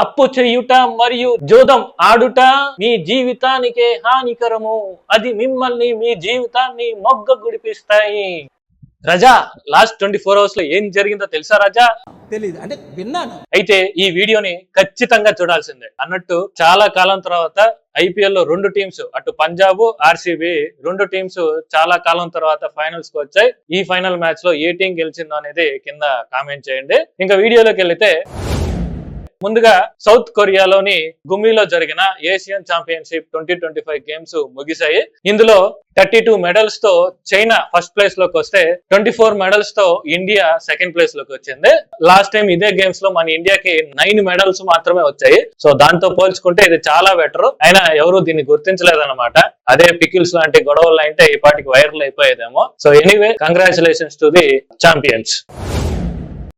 అప్పు చెయ్యుట మరియు జోదం ఆడుట మీ జీవితానికే హానికరము, అది మిమ్మల్ని మీ జీవితాన్ని మొగ్గ గుడిపిస్తాయి. రజా, లాస్ట్ 24 hours లో ఏం జరిగిందో తెలుసా రజా? తెలీదు, అంటే విన్నాను. అయితే ఈ వీడియోని ఖచ్చితంగా చూడాల్సిందే. అన్నట్టు చాలా కాలం తర్వాత ఐపీఎల్ లో 2 టీమ్స్, అటు పంజాబ్ ఆర్సీబీ 2 టీమ్స్ చాలా కాలం తర్వాత ఫైనల్స్ కి వచ్చాయి. ఈ ఫైనల్ మ్యాచ్ లో ఏ టీం గెలిచిందో అనేది కింద కామెంట్ చేయండి. ఇంకా వీడియోలోకి వెళ్తే ముందుగా సౌత్ కొరియాలోని గుమ్మిలో జరిగిన ఏషియన్ ఛాంపియన్షిప్ 2025 గేమ్స్ ముగిశాయి. ఇందులో 32 మెడల్స్ తో చైనా ఫస్ట్ ప్లేస్ లోకి వస్తే 24 మెడల్స్ తో ఇండియా సెకండ్ ప్లేస్ లోకి వచ్చింది. లాస్ట్ టైం ఇదే గేమ్స్ లో మన ఇండియాకి 9 మెడల్స్ మాత్రమే వచ్చాయి. సో దాంతో పోల్చుకుంటే ఇది చాలా బెటర్. అయినా ఎవరు దీన్ని గుర్తించలేదన్నమాట. అదే పికిల్స్ లాంటి గొడవలు అంటే ఈ పాటికి వైరల్ అయిపోయేదేమో. So anyway, congratulations to the champions.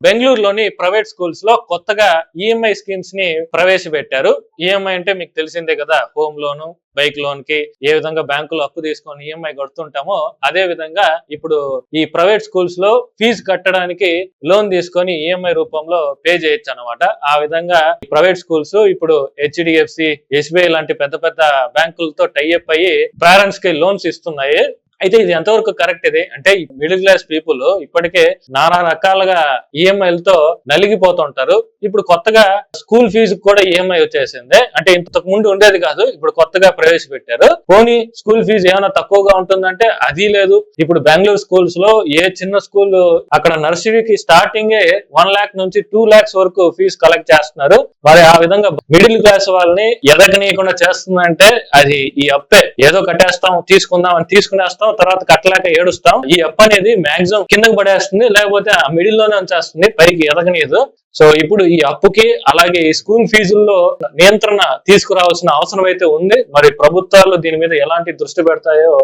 బెంగళూరులోని ప్రైవేట్ స్కూల్స్ లో కొత్తగా ఈఎంఐ స్కీమ్స్ ని ప్రవేశపెట్టారు. ఈఎంఐ అంటే మీకు తెలిసిందే కదా, హోమ్ లోను, బైక్ లోన్ కి ఏ విధంగా బ్యాంకులో అప్పు తీసుకొని ఈఎంఐ కడుతుంటామో అదే విధంగా ఇప్పుడు ఈ ప్రైవేట్ స్కూల్స్ లో ఫీజు కట్టడానికి లోన్ తీసుకొని ఈఎంఐ రూపంలో పే చేయొచ్చు అనమాట. ఆ విధంగా ప్రైవేట్ స్కూల్స్ ఇప్పుడు హెచ్డిఎఫ్సి, ఎస్బీఐ లాంటి పెద్ద పెద్ద బ్యాంకులతో టైఅప్ అయ్యి పేరెంట్స్ కి లోన్స్ ఇస్తున్నాయి. అయితే ఇది ఎంతవరకు కరెక్ట్? ఇది అంటే మిడిల్ క్లాస్ పీపుల్ ఇప్పటికే నానా రకాలుగా ఈఎంఐలతో నలిగిపోతుంటారు. ఇప్పుడు కొత్తగా స్కూల్ ఫీజు కూడా ఈఎంఐ వచ్చేసింది. అంటే ఇంతకు ముందు ఉండేది కాదు, ఇప్పుడు కొత్తగా ప్రవేశపెట్టారు. పోనీ స్కూల్ ఫీజు ఏమైనా తక్కువగా ఉంటుందంటే అది లేదు. ఇప్పుడు బెంగళూరు స్కూల్స్ లో ఏ చిన్న స్కూల్ అక్కడ నర్సరీకి స్టార్టింగ్ 1 lakh నుంచి 2 lakhs వరకు ఫీజు కలెక్ట్ చేస్తున్నారు. మరి ఆ విధంగా మిడిల్ క్లాస్ వాళ్ళని ఎదగనీయకుండా చేస్తుందంటే అది ఈ అప్పే. ఏదో కట్టేస్తాం, తీసుకుందాం అని తీసుకునేస్తాం, తర్వాత కట్టలేక ఏడుస్తాం. ఈ అప్ అనేది మాక్సిమం కిందకు పడేస్తుంది, లేకపోతే ఆ మిడిల్ లోనే ఉంచేస్తుంది, పైకి ఎదగనీయదు. సో ఇప్పుడు ఈ అప్పుకి అలాగే ఈ స్కూల్ ఫీజుల్లో నియంత్రణ తీసుకురావాల్సిన అవసరం అయితే ఉంది. మరి ప్రభుత్వాలు దీని మీద ఎలాంటి దృష్టి పెడతాయో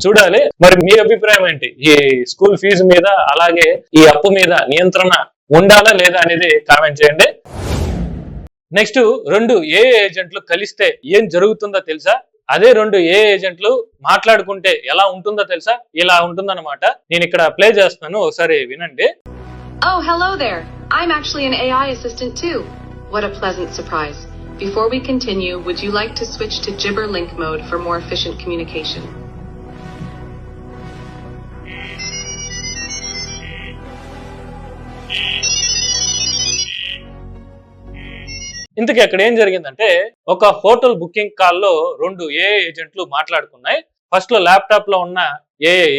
చూడాలి. మరి మీ అభిప్రాయం ఏంటి? ఈ స్కూల్ ఫీజు మీద అలాగే ఈ అప్పు మీద నియంత్రణ ఉండాలా లేదా అనేది కామెంట్ చేయండి. నెక్స్ట్, 2 ఏజెంట్లు కలిస్తే ఏం జరుగుతుందో తెలుసా? అదే 2 ఏజెంట్లు మాట్లాడుకుంటే ఎలా ఉంటుందో తెలుసా? ఇలా ఉంటుందన్నమాట. నేను ఇక్కడ ప్లే చేస్తున్నాను, ఒకసారి వినండి. Oh, hello there. I'm actually an AI assistant too. What a pleasant surprise. Before we continue, would you like to switch to Gibber link mode for more efficient communication? ఇంతకీ అక్కడ ఏం జరిగిందంటే, ఒక హోటల్ బుకింగ్ కాల్లో 2 AI ఏజెంట్లు మాట్లాడుకున్నాయి. First లో laptop లో ఉన్న ఏఐ,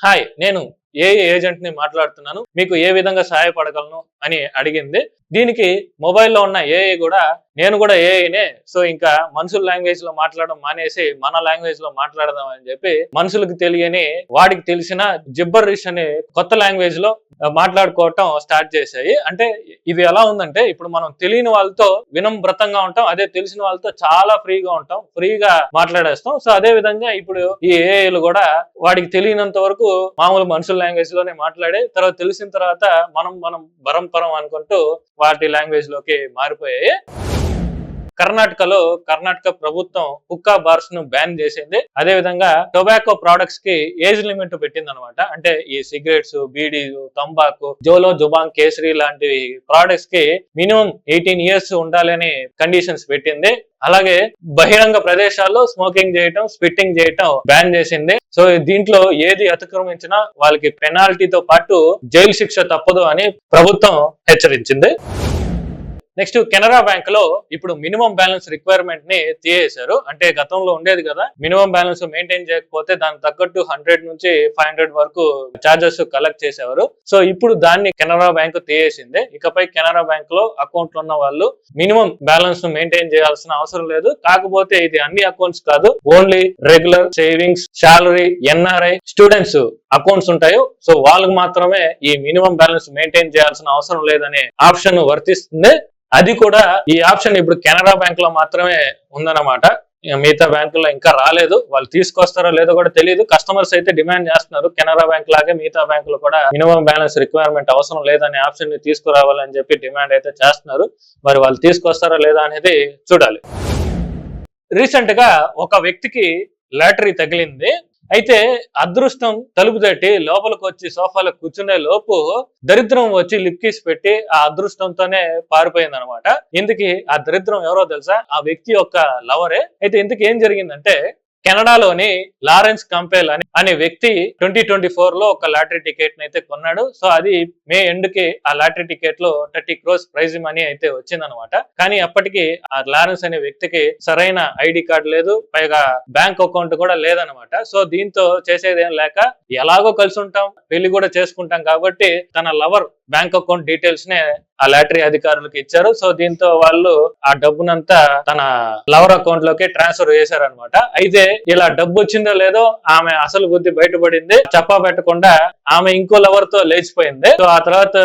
హాయ్ నేను ఏఐ ఏజెంట్ ని మాట్లాడుతున్నాను, మీకు ఏ విధంగా సహాయపడగలను అని అడిగింది. దీనికి మొబైల్లో ఉన్న ఏఐ కూడా నేను కూడా ఏఐనే, సో ఇంకా మనుషుల లాంగ్వేజ్ లో మాట్లాడడం మానేసి మన లాంగ్వేజ్ లో మాట్లాడదాం అని చెప్పి మనుషులకు తెలియని వాడికి తెలిసిన జిబ్బరిష్ అనే కొత్త లాంగ్వేజ్ లో మాట్లాడుకోవటం స్టార్ట్ చేశాయి. అంటే ఇది ఎలా ఉందంటే, ఇప్పుడు మనం తెలియని వాళ్ళతో వినమ్రతంగా ఉంటాం, అదే తెలిసిన వాళ్ళతో చాలా ఫ్రీగా ఉంటాం, ఫ్రీగా మాట్లాడేస్తాం. సో అదే విధంగా ఇప్పుడు ఈ ఏఐలు కూడా వాడికి తెలియనంత వరకు మామూలు మనుషుల లాంగ్వేజ్ లోనే మాట్లాడే తర్వాత తెలిసిన తర్వాత మనం పరం అనుకుంటూ వాటి లాంగ్వేజ్ లోకి మారిపోయాయి. కర్ణాటకలో కర్ణాటక ప్రభుత్వం హుక్కా బార్స్ ను బ్యాన్ చేసింది. అదే విధంగా టొబాకో ప్రొడక్ట్స్ కి ఏజ్ లిమిట్ పెట్టింది అనమాట. అంటే ఈ సిగరెట్స్, బీడీలు, తంబాకు, జోలో, జుబాంగ్, కేసరి లాంటి ప్రొడక్ట్స్ కి మినిమం 18 years ఉండాలని కండిషన్స్ పెట్టింది. అలాగే బహిరంగ ప్రదేశాల్లో స్మోకింగ్ చేయటం, స్పిట్టింగ్ చేయటం బ్యాన్ చేసింది. సో దీంట్లో ఏది అతిక్రమించినా వాళ్ళకి పెనాల్టీతో పాటు జైలు శిక్ష తప్పదు అని ప్రభుత్వం హెచ్చరించింది. నెక్స్ట్, కెనరా బ్యాంక్ లో ఇప్పుడు మినిమం బ్యాలెన్స్ రిక్వైర్మెంట్ ని తీసేశారు. అంటే గతంలో ఉండేది కదా, మినిమం బ్యాలెన్స్ మెయింటైన్ చేయకపోతే దానికి తగ్గట్టు 100 నుంచి 500 వరకు చార్జెస్ కలెక్ట్ చేసేవారు. సో ఇప్పుడు దాన్ని కెనరా బ్యాంక్ తీసేసింది. ఇకపై కెనరా బ్యాంక్ లో అకౌంట్లు ఉన్న వాళ్ళు మినిమం బ్యాలెన్స్ ను మెయింటైన్ చేయాల్సిన అవసరం లేదు. కాకపోతే ఇది అన్ని అకౌంట్స్ కాదు, only regular savings, salary, NRI, students accounts ఉంటాయో సో వాళ్ళకి మాత్రమే ఈ మినిమం బ్యాలెన్స్ మెయింటైన్ చేయాల్సిన అవసరం లేదనే ఆప్షన్ వర్తిస్తుంది. అది కూడా ఈ ఆప్షన్ ఇప్పుడు కెనరా బ్యాంక్ లో మాత్రమే ఉందన్నమాట. మిగతా బ్యాంకుల్లో ఇంకా రాలేదు. వాళ్ళు తీసుకొస్తారో లేదో కూడా తెలియదు. కస్టమర్స్ అయితే డిమాండ్ చేస్తున్నారు, కెనరా బ్యాంక్ లాగే మిగతా బ్యాంకులు కూడా మినిమం బ్యాలెన్స్ రిక్వైర్మెంట్ అవసరం లేదనే ఆప్షన్ ని తీసుకురావాలని చెప్పి డిమాండ్ అయితే చేస్తున్నారు. మరి వాళ్ళు తీసుకొస్తారో లేదా అనేది చూడాలి. రీసెంట్ గా ఒక వ్యక్తికి లాటరీ తగిలింది. అయితే అదృష్టం తలుపు తట్టి లోపలికి వచ్చి సోఫాలో కూర్చునే లోపు దరిద్రం వచ్చి లిప్ కిస్ పెట్టి ఆ అదృష్టంతోనే పారిపోయింది అనమాట. ఇందుకి ఆ దరిద్రం ఎవరో తెలుసా? ఆ వ్యక్తి యొక్క లవరే. అయితే ఇందుకు ఏం జరిగిందంటే, కెనడాలోని లారెన్స్ కంపెల్ అనే వ్యక్తి 2024 లో ఒక లాటరీ టికెట్ అయితే కొన్నాడు. సో అది మే ఎండ్ కి ఆ లాటరీ టికెట్ లో 30 crores ప్రైజ్ మనీ అయితే వచ్చిందనమాట. కానీ అప్పటికి ఆ లారెన్స్ అనే వ్యక్తికి సరైన ఐడి కార్డు లేదు, పైగా బ్యాంక్ అకౌంట్ కూడా లేదనమాట. సో దీంతో చేసేదేం లేక ఎలాగో కలిసి ఉంటాం, పెళ్లి కూడా చేసుకుంటాం కాబట్టి తన లవర్ బ్యాంక్ అకౌంట్ డీటెయిల్స్ నే ఆ లాటరీ అధికారులకు ఇచ్చారు. సో దీంతో వాళ్ళు ఆ డబ్బునంతా తన లవర్ అకౌంట్ లోకి ట్రాన్స్ఫర్ చేశారనమాట. అయితే ఇలా డబ్బు వచ్చిందో లేదో ఆమె అసలు బుద్ధి బయటపడింది. చెప్పా పెట్టకుండా ఆమె ఇంకో లవర్ తో లేచిపోయింది. సో ఆ తర్వాత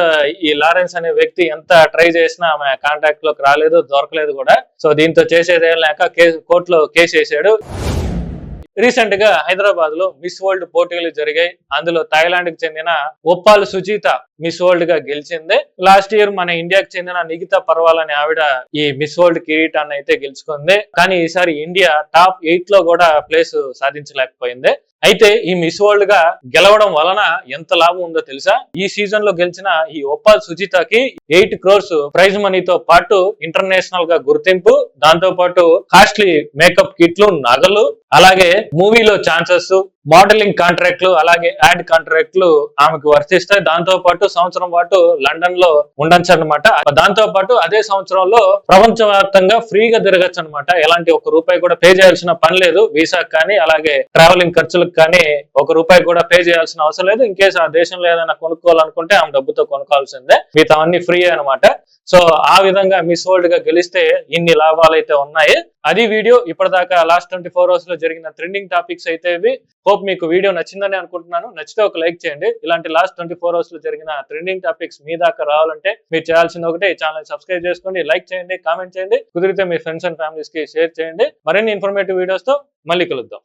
ఈ లారెన్స్ అనే వ్యక్తి ఎంత ట్రై చేసినా ఆమె కాంటాక్ట్ లోకి రాలేదు, దొరకలేదు కూడా. సో దీంతో చేసేదేం లేక కోర్టులో కేసు వేసాడు. రీసెంట్ గా హైదరాబాద్ లో మిస్ వరల్డ్ పోటీలు జరిగాయి. అందులో థాయిలాండ్ కి చెందిన ఒప్పాల్ సుజీత మిస్ వరల్డ్ గా గెలిచింది. లాస్ట్ ఇయర్ మన ఇండియాకి చెందిన నిఖితా పర్వాల్ అనే ఆవిడ ఈ మిస్ వరల్డ్ కిరీటాన్ని అయితే గెలుచుకుంది. కానీ ఈసారి ఇండియా టాప్ 8 లో కూడా ప్లేస్ సాధించలేకపోయింది. అయితే ఈ మిస్ వరల్డ్ గా గెలవడం వలన ఎంత లాభం ఉందో తెలుసా? ఈ సీజన్ లో గెలిచిన ఈ ఒప్పాల్ సుజితకి 8 crores ప్రైజ్ మనీతో పాటు ఇంటర్నేషనల్ గా గుర్తింపు, దాంతో పాటు కాస్ట్లీ మేకప్ కిట్లు, నగలు, అలాగే మూవీలో ఛాన్సెస్, మోడలింగ్ కాంట్రాక్ట్లు, అలాగే యాడ్ కాంట్రాక్ట్లు ఆమెకు వర్తిస్తాయి. దాంతో పాటు సంవత్సరం పాటు లండన్ లో ఉండొచ్చు అనమాట. దాంతో పాటు అదే సంవత్సరంలో ప్రపంచవ్యాప్తంగా ఫ్రీగా తిరగచ్చు అనమాట. ఎలాంటి ₹1 కూడా పే చేయాల్సిన పని లేదు. వీసా కానీ అలాగే ట్రావెలింగ్ ఖర్చులకు కానీ ₹1 కూడా పే చేయాల్సిన అవసరం లేదు. ఇన్ కేసు ఆ దేశంలో ఏదైనా కొనుక్కోవాలనుకుంటే ఆమె డబ్బుతో కొనుక్కోవాల్సిందే. మిగతా అన్ని ఫ్రీ అనమాట. సో ఆ విధంగా మిస్ వరల్డ్ గా గెలిస్తే ఇన్ని లాభాలు అయితే ఉన్నాయి. అది వీడియో. ఇప్పటిదాకా లాస్ట్ 24 hours లో జరిగిన ట్రెండింగ్ టాపిక్స్ అయితే ఇవి. హోప్ మీకు వీడియో నచ్చిందని అనుకుంటున్నాను. నచ్చితే ఒక లైక్ చేయండి. ఇలాంటి లాస్ట్ 24 hours లో జరిగిన ట్రెండింగ్ టాపిక్స్ మీ దాకా రావాలంటే మీరు చేయాల్సింది ఒకటే, ఈ ఛానల్ సబ్స్క్రైబ్ చేసుకోండి, లైక్ చేయండి, కామెంట్ చేయండి, కుదిరితే మీ ఫ్రెండ్స్ అండ్ ఫ్యామిలీస్ కి షేర్ చేయండి. మరిన్ని ఇన్ఫర్మేటివ్ వీడియోస్ తో మళ్ళీ కలుద్దాం.